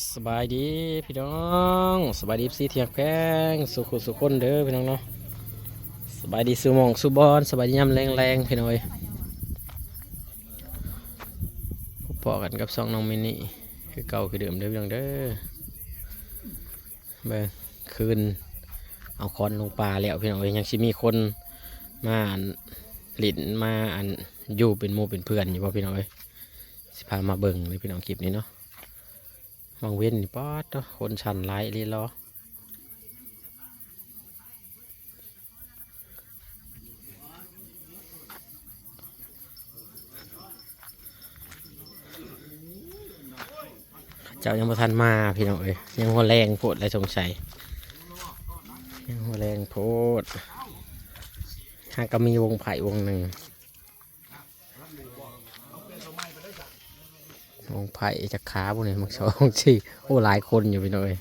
สบายดีพี่น้องสบายดีสีเทียงแพงสุขุสุขคนเด้อพี่น้องเนาะสบายดีสูหมองสูบอลสบายดียำแรงๆพี่น้อยพบปะกันกับซองน้องมินิคือเก่าคือเดิมเด้อพี่น้องเด้อเบิ่งคืนเอาคอนลงปลาแล้วพี่น้องเอ้ยยังสิมีคนมาหลินมาอยู่เป็นหมู่เป็นเพื่อนอยู่ป่ะพี่น้องเอ้ยสิพามาเบิ่งเลยพี่น้องคลิปนี้เนาะมองเว้นนี่ป๊อดเนาะคนชันไล่ลีล้อเจ้ายังบ่ทันมาพี่น้องเอ้ยยังหัวแรงโพดและสงสัยยังหัวแรงโพดหากก็มีวงไผ่วงหนึ่งวงไผ่จะขาบุเนี่ยมักสองสี่โอ้หลายคนอยู่พี่น้องเอ้ย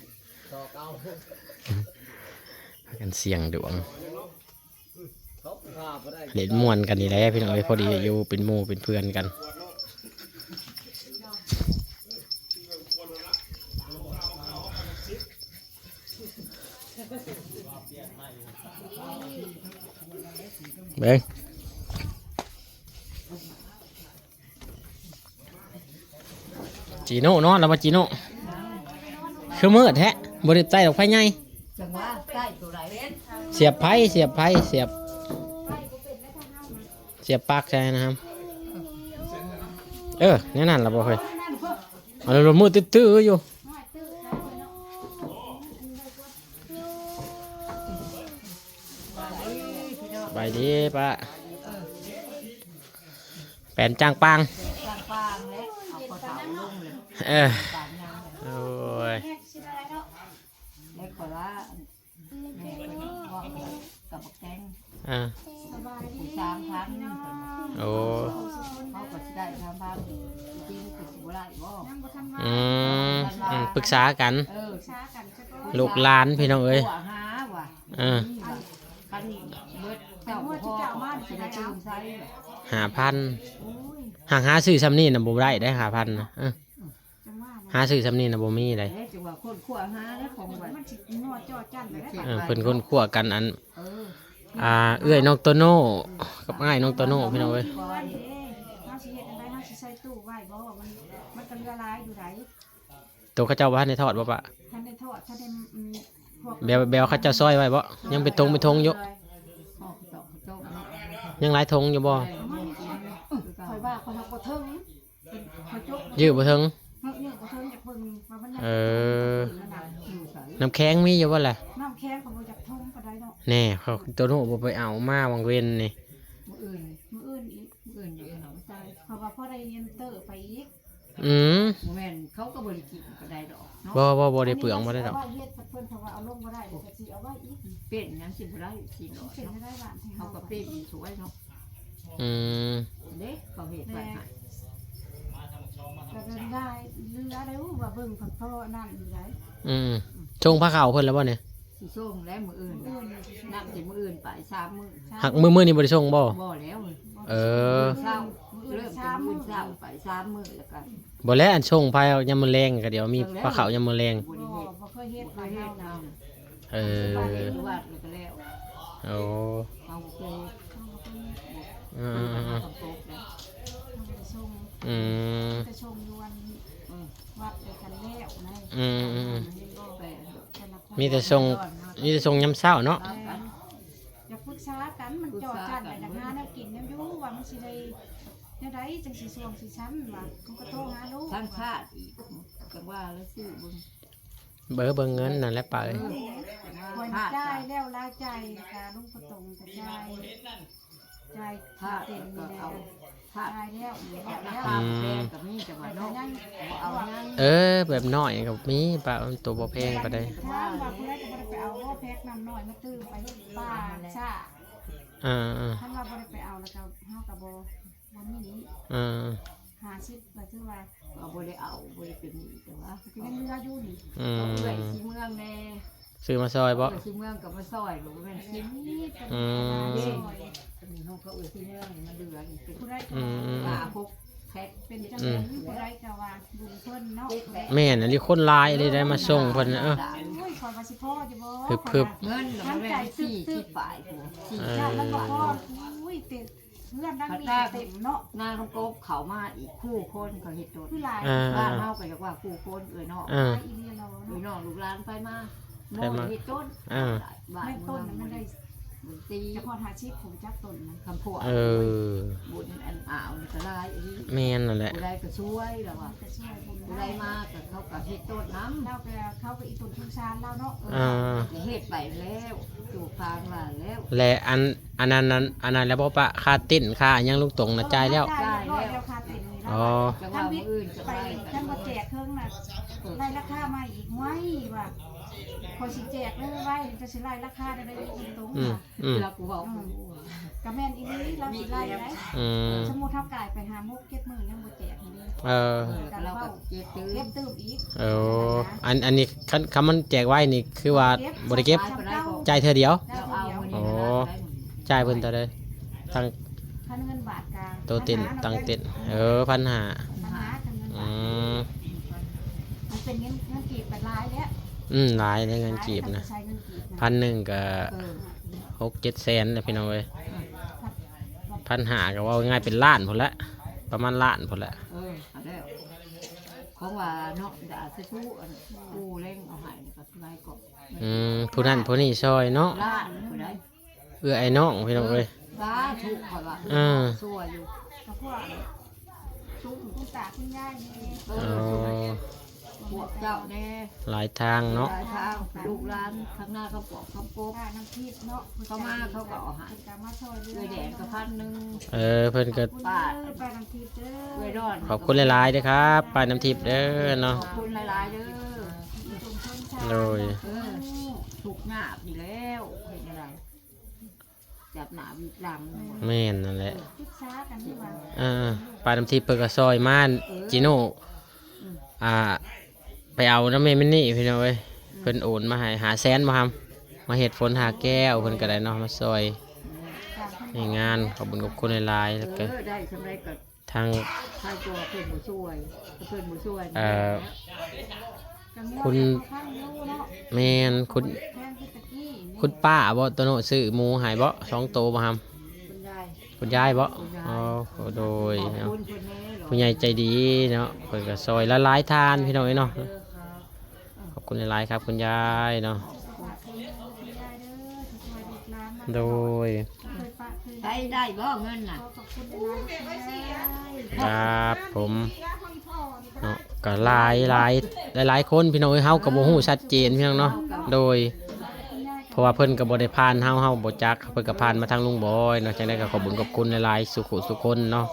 พากันเสี่ยงดวงเล่นม่วนกันนี่แหละพี่น้องเอ้ยพอดีอยู่เป็นหมู่เป็นเพื่อนกันเบ้งจีโน่เนาะเรามาจีโน่คือมืดแท้บริใจดอกไฟไงจังว่าใกล้ตัวไหนเสียบไผ่เสียบไผ่เสียบปลั๊กใช่นะครับเนี่ยนั่นเราบอกเลยเรามืดตื้อๆอยู่ไปดีปะแปนจางปังกลางปางและเอาข้าวเท้าลงเลยปางยางโอ้ยเล็กกว่าละแม่ก็ว่ากับบักแตงผู้3,000โอ้เขาก็จะได้3,000จริงๆก็สิบ่ได้บ่ปรึกษากันลูกหลานพี่น้องเอ้ยหาว่ะคันเบิดเจ้าพ่อสิได้ชื่นใส่5,000หาซื้อซ้ำนี่นะบ่ได้ได้5,000นะหาซื้อซ้ำนี่นะบ่มีเลยจังว่าคนขั่วหาแล้วของมันสิงอจ้อจั่นไปแล้วเพิ่นคนคั่วกันเอื้อยน้องโตโน่กับอ้ายน้องโตโน่พี่น้องเอ้ยมันก็เรือลายอยู่ไหนตัวเขาเจ้าบ้านในทอดบ่ปะท่านได้ทอดท่านได้พวกแบวเขาเจ้าซอยไว้บ่ยังเป็นทงอยู่ยังหลายทงอยู่บ่คอยว่าคนเอาบ่เทิงคอยจุกยื้อบ่ถึงยื้อบ่เทิงจากเบิ่งว่ามันน้ำแข็งมีอยู่บ่ล่ะน้ำแข็งของบ่จากทงก็ได้เนาะแน่เขาตัวโน้บ่ไปเอามาวังเว้นนี่มื้ออื่นอีกอยู่หนองใต้เพราะว่าพอได้เรียนเตอร์ไปอีกแม่นเขาก็บ่ได้กินก็ได้ดอกเนาะบ่ได้เปลืองบ่ได้ดอกเฮ็ดเพิ่นเพราะว่าเอาลงบ่ได้ก็สิเอาไว้อีกเป็นหยังสิบ่ได้สิเนาะเป็นได้บ้านเขาก็เป็นสวยเนาะเด้เขาเฮ็ดไว้ให้ก็ได้เรือได้ว่าเบิ่งพ่อนั่นอยู่ไดชงผ้าขาวเพิ่นแล้วบ่เนี่ยสิส่งแล้วมื้ออื่นนับสิมื้ออื่นไป3มื้อหักมื้อนี่บ่ได้ชงบ่แล้วเช้าเริ่มจากมื้อเช้าไป3มื้อแล้วกันบ่แล้วอันชงพายยามมื้อแลงก็เดี๋ยวมีผ้าขาวยามมื้อแลงบ่เคยเฮ็ดไปเฮ็ดนำวัดแล้วก็แล้วโอ้เอาเคยจะชงยวนวัดเลยกันแล้วมีแต่ทรงยำเศร้าเนาะอยากปรึกษากันมันจอดกันแต่หาแนวกินแนวอยู่ว่ามันสิได้แนวใดจังสิสวงสิชั้นว่ามันก็โทรหาลูกทางชาติอีกก็ว่าแล้วซื้อบุญเบิ่งเงินนั่นแหละไปคนได้แล้วลาใจการลุงประตงกระจายใจเต็มแล้วได้แล้วกับมีแต่ว่าน้องเอาแบบน้อยกับมีปลาตัวบ่แพงปานใดถ้าว่าผู้ใดก็บ่ได้ไปเอาแพ็คน้ำน้อยมาตื้อไปป้าซ่าท่านว่าบ่ได้ไปเอาแล้วก็เฮาก็บ่มี50ว่าถือว่าเอาบ่ได้เอาบ่ได้เป็นนี่แต่ว่ายังเรืออยู่นี่เอื้อยสิเมืองแน่ซื้อมาซอยบ่สิเมืองก็มาซอยบ่แม่นสินี่เป็นซอยนี่เฮาก็เอื้อยสิเมืองมันเดือนี่เป็นผู้ใดก็หาพก แพ็ค เป็นจังได๋ผู้ใดก็ว่าบุญเพิ่นเนาะ แม่นอันนี้คนหลายเลยได้มาส่งเพิ่นโเอออ้ยขอยว่าสิพ่ออยู่บ่ พึบ เงินมันแม่สี่ที่ฝ่ายหัวสี่ เจ้าแล้วก็พ่ออุ้ยเต็มเพื่อนดังนี้เต็มเนาะ นางกบเขามาอีกคู่คนเขาเห็ดโดด คือหลาย บ้านเฮาก็จะว่าคู่คนนอก อีเมียเรา นอกลูกหลานไปมาโมเห็ดต้นบ้าน ไม่ต้น เมือง มันได้ บุญตี เฉพาะทาชีพของจักต้นนะ คำพูด เออ บุญอันอ่าวนี่ก็ได้อี แม่นนั่นแหละ ผู้ใดก็ช่วยแล้วว่า จะช่วยบุญ ผู้ใดมาก็เขาก็เห็ดต้นน้ำ เราก็เข้าไปอีต้นทุกชานแล้วเนาะ เฮ็ดไปแล้วถูกพานว่าแล้ว และอันนั้นแล้วบ่ปะค่าติ้นค่าหยังลูกตรงน่ะจ่ายแล้ว จ่ายแล้วค่าเต็มนี่ อ๋อ จังว่ามื้ออื่นจะ ไป ไป ท่านบ่แจกเครื่องน่ะไล่ราคามาอีกไว้ว่าพอสิแจกเลยไว้จะสิไล่ราคาได้ตรง อืมอืม เรากูบอก ก็แม่นอีนี้เราสิไล่ได้ อืม สมมุติเฮากายไปหามุกเก็บมื้อยังบ่แจกนี่ เออ เราก็เจ็บตื้ เก็ น บตื้มอีก เอออันนี้คำมันแจกไว้นี่คือว่าบ่ได้เก็บจ่ายเทื่อเดียว เราเอามื้อนี้ จ่ายเพิ่นเท่าใดทาง พันเงินบาทกลาง โตเต็นตังเต็น1,500 ปัญหาทางเงิน อื บาท ม มันเป็นเงินกีบเป็นลายแล้ว หลายในเงินกีบนะ ใช้เงินกีบนะ 1,000ก็6-7 แสนนะพี่น้องเอ้ย1,500ก็ว่าง่ายเป็นล้านพุ่นละประมาณล้านพุ่นละ เอาแล้วของว่าเนาะด่าสิทูอันกูเล่งเอาให้ก็สบายกบ ผู้นั้นผู้นี้ซอยเนาะ ล้านผู้ใด ไอ้น้องพี่น้องเอ้ย สาธุข่อยว่าชั่วอยู่ กับพวกชุบคุณตาคุณยายนี่ พวกเจ้าแน่ หลายทางเนาะ หลายทางลูกหลานข้างหน้าเขาปอกเขาโกบ ป้าน้ำพริกเนาะ เขามาเขาก็เอาหา กามาซอย เลยแดงก็1,000 เพิ่นก็ ป้าป้าน้ำพริกเด้อ เลยร้อน ขอบคุณหลายๆเด้อครับป้าน้ำทิพย์เด้อเนาะ ขอบคุณหลายๆเด้อ โดย ถูกหนาบอยู่แล้วเห็นอะไรจับหนาบหลัง แม่นนั่นแหละ พิซซ่ากันที่ว่า ป้าน้ำทิพย์เพิ่นก็ซอยมาจิโน่ไปเอาน้ำแม่มินนี่พี่น้องเอ้ยเพิ่นโอนมาให้500,000มาทำมาเฮ็ดฝนหาแก้วเพิ่นก็ได้เนาะมาซอยในงานขอบคุณกับคนหลายๆแล้วก็ ได้ทำไรกับ ทาง ทางตัวเพื่อนผู้ช่วยเพื่อนผู้ช่วย คุณแม่นคุณป้าบ่ตัวโน้ซื้อหมูให้บ่2 โตบ่ทำ คุณยาย คุณยายบ่อ๋อโดย ขอบ เนาะ คุณคนนี้หรอ ผู้ใหญ่ใจดีเนาะเพิ่นก็ซอยละหลายทานพี่น้องเอ้ยเนาะขอบคุณหลายๆครับคุณยายเนาะโดย ใช้ได้บ่เงินน่ะ ครับผมเนาะก็หลายคนพี่น้องเอ้ยเฮาก็บ่ฮู้ชัดเจนพี่น้องเนาะโดยเพราะว่าเพิ่นก็บ่ได้ผ่านเฮาบ่จักเพิ่นก็ผ่านมาทางลุงบอยเนาะจังได๋ก็ขอบคุณกับคุณหลายๆสุขคนเนาะ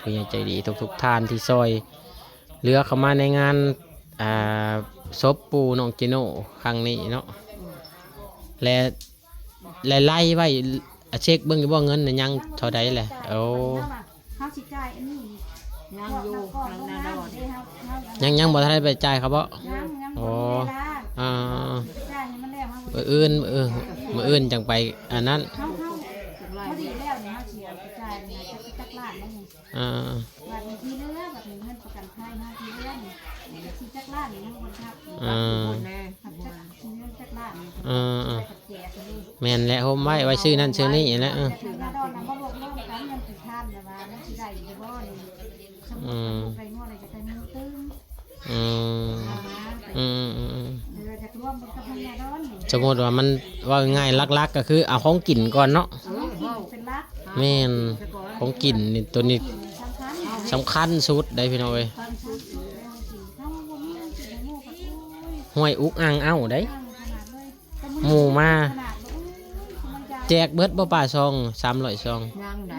ผู้ใหญ่ใจดีทุกท่านที่ซอยเหลือเข้ามาในงานศพปู่น้องจิโน่ครั้งนี้เนาะและไล่ไว้เช็คเบิ่งอยู่บ่เงินน่ะยังเท่าใดแหละโอ้ เฮาสิจ่ายอันนี้ ยังอยู่ยังนาดอน ยังบ่ทันได้ไปจ่ายครับบ่ ยังบ่มีเวลา อ่า จ่ายให้มันแล้วเฮา มื้ออื่นจังไปอันนั้น พอดีแล้วเนี่ยเฮาสิเอาไปจ่ายเนี่ยจักล้านนี่ บัตรที่เลือกแบบเงินประกันภัยมาที่เลือกที่จักรล้านนี่มันคนทับ คนแน่ ทับจักเงินจักรล้านนี่แจกเลย แม่นแหละโฮมไว้ซื้อนั่นซื้อนี่แหละ แต่ถึงมาดอนน้ำบ่ลงเรื่องการเงินถึงท่านแต่ว่ามันสิได้อยู่บ่นี่สมมุติไปงวดอะไรจะไปมือตึ้งเดี๋ยวจะร่วมกับพญาดอนนี่ สมมติว่ามันว่าง่ายลักๆก็คือเอาของกินก่อนเนาะ เป็นรัก แม่นของกินนี่ตัวนี้ สำคัญ สำคัญสุดได้พี่น้องเอ้ย ท่านชุด ถ้าว่าบ่มีสิให้หมู่กับโอ้ย ห้วยอุกอ่างเอ้าได้ ขนาดเลยแต่ หมู่มา ขนาดเลยมันจะ แจกเบิดบ่ป่าซอง300ซอง ยังไหน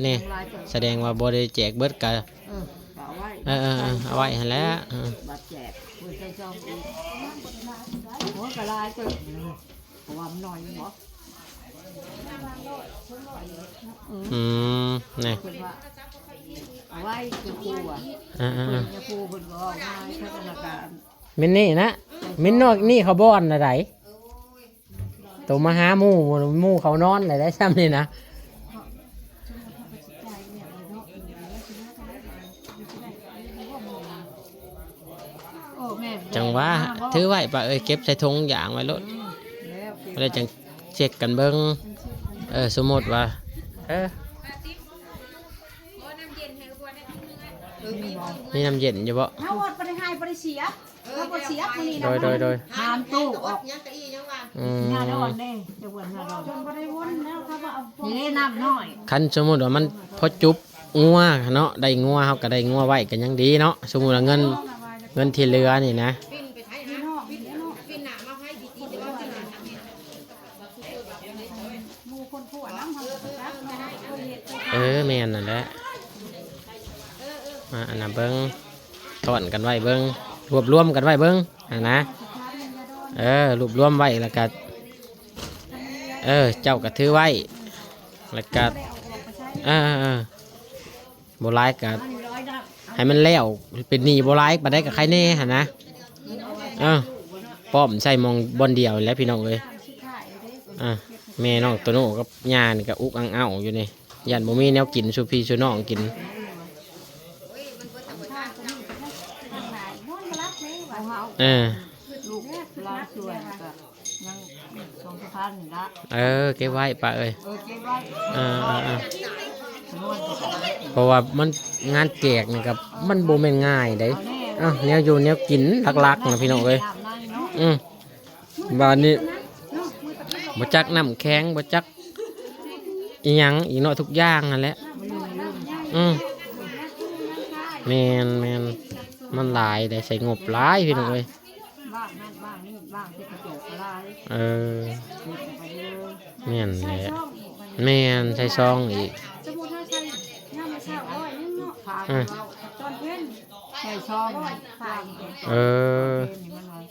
นี่แสดงว่าบ่ได้แจกเบิดก็ เอาไว้ เอาไว้หั่นแหละ บัตรแจกคุณใจจองอีกหัวกระลายเกิดเพราะว่ามันหน่อยบ่ นี่ คนว่าเอาไว้คือครูอ่ะ คือครูคนก็เอามาพัฒนาการ มินนี่นะมินนอกนี่เขาบ่อนอะไรตัวมาหาหมู่เขานอนอะไรได้ซ้ำนี่นะ จังว่าถือไว้ปะเอ้ยเก็บใส่ถุงอย่างไว้รถ แล้ว แล้วจังเช็คกันเบิ่งสมมติว่ามีน้ำเย็นอยู่บ่ เฮาบ่ได้ให้บ่ได้เสียเฮาบ่เสียมื้อนี้นะ โดย หามตู้ออก อืม งาดอนเด้จะวนงาดอน จนบ่ได้วนแล้วเขาบ่เอาพวก นี่น้ำน้อย คันสมมติว่ามันพอจุบงัวเนาะได้งัวเฮาก็ได้งัวไว้ก็ยังดีเนาะสมมุติว่าเงินที่เหลือนี่นะ พี่น้องเดี๋ยวเนาะหมู่คนผัวน้ำเฮาจักมาให้เอาเฮ็ด แม่นนั่นแหละมาอันน่ะเบิ่งถอนกันไว้เบิ่งรวบรวมกันไว้เบิ่งนะรวบรวมไว้แล้วก็เจ้าก็ถือไว้แล้วก็โบราณก็ให้มันแล้วเป็นหนี้โบราณมาได้กับใครแน่ฮะนะป้อมใส่มองบอลเดียวแล้วพี่น้องเลยแม่น้องตัวโน่กับยานี่ก็อุกอังเอาอยู่นี่ยันบ่มีแนวกินชูพี่ชูน้องกินลูกลาช่วยก็ยังสองสะพานนี่ละ เก็บไว้ปะเอ้ย เก็บไว้นวด เพราะว่ามันงานแจกนี่ครับมันโบแม่นง่ายเด้แนวอยู่แนวกินหลักๆนะพี่น้องเอ้ยบ้านนี้บ่จักน้ำแข็งบ่จักอีหยังอีกเนาะทุกอย่างนั่นแหละแม่นมันหลายได้ใส่งบหลายพี่น้องเอ้ย บ้างนั่นบ้างนี่บ้างที่กระจกอะไร แม่นแหละแม่นใส่ซองอีก สมมุติว่าใช้ยามมื้อเช้า100นึงเนาะ ผ่าน ตอนเพิ่น ใส่ช่องผ่าน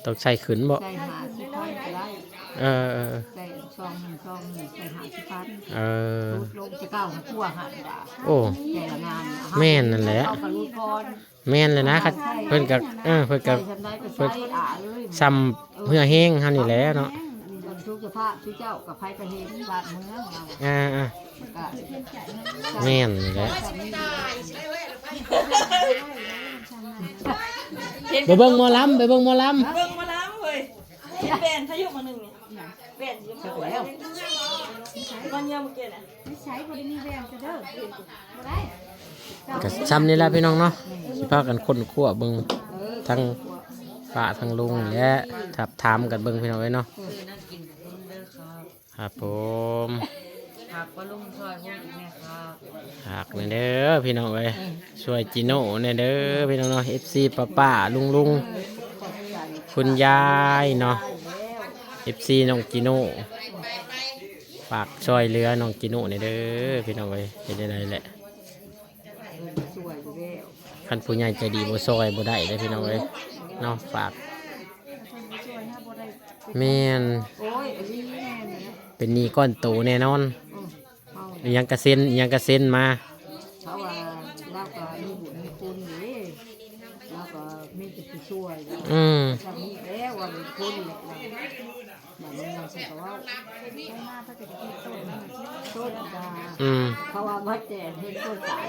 ต้องใส่ขึ้นบ่ ใส่หาสิพันก็ได้ใส่ช่องหนึ่งใส่หาสิพันรูดลงจะก้าวทั่วหาดา โอ้ แต่ละงาน แม่นนั่นแหละ เอากระลูกพร แม่นเลยนะเพิ่นกับเพิ่นกับ ใส่ทำได้ก็ใส่เลย ซ้ำเหือแห้งเฮานี่แหละเนาะ ทุกสภาพที่เจ้ากับไผกระเห็นบาดเมืองเราก็ แม่นนี่แหละไปเบิ่งหมอลำ เบิ่งมาแล้วเว้ยแฟนถ้าอยู่มาหนึ่งเนี่ยแฟนอยู่มาแล้วตอนเยี่ยมเมื่อกี้น่ะ ไม่ใช้บ่ได้มีแววจะเด้อบ่ได้ ก็ซ้ำนี่แหละพี่น้องเนาะสิพากันค้นคว้าเบิ่งทั้งป้าทั้งลุงและถามกันเบิ่งพี่น้องเอ้ยเนาะครับผม หักว่าลุงซอยพวกแม่ครับ หักนี่เด้อพี่น้องเอ้ยช่วยจิโน่นี่เด้อพี่น้องเนาะ FC ป้าลุงคุณยายเนาะ FC น้องจิโน่ฝากช่วยเหลือน้องจิโน่นี่เด้อพี่น้องเอ้ยเฮ็ดได้แหละ สวยอยู่แล้ว คันผู้ใหญ่ใจดีบ่ซอยบ่ได้เด้อพี่น้องเอ้ยเนาะฝากแม่น โอ้ยอันนี้แม่เนี่ย เป็นหนี้ก้อนโตแน่นอน เอา อิหยังกระเซ็นอิหยังกระเซ็นมา เพราะว่าเราก็มีบุญมีคุณอยู่เราก็มีแต่ผู้ช่วยเราจะมีแล้วว่ามีคุณแหละเราเหมือนเราใช้คำว่า ไปมาเพิ่นก็จะเก็บต้นนั่นน่ะ ต้นดา อืม เพราะว่าวัดแจกเห็นต้นสาย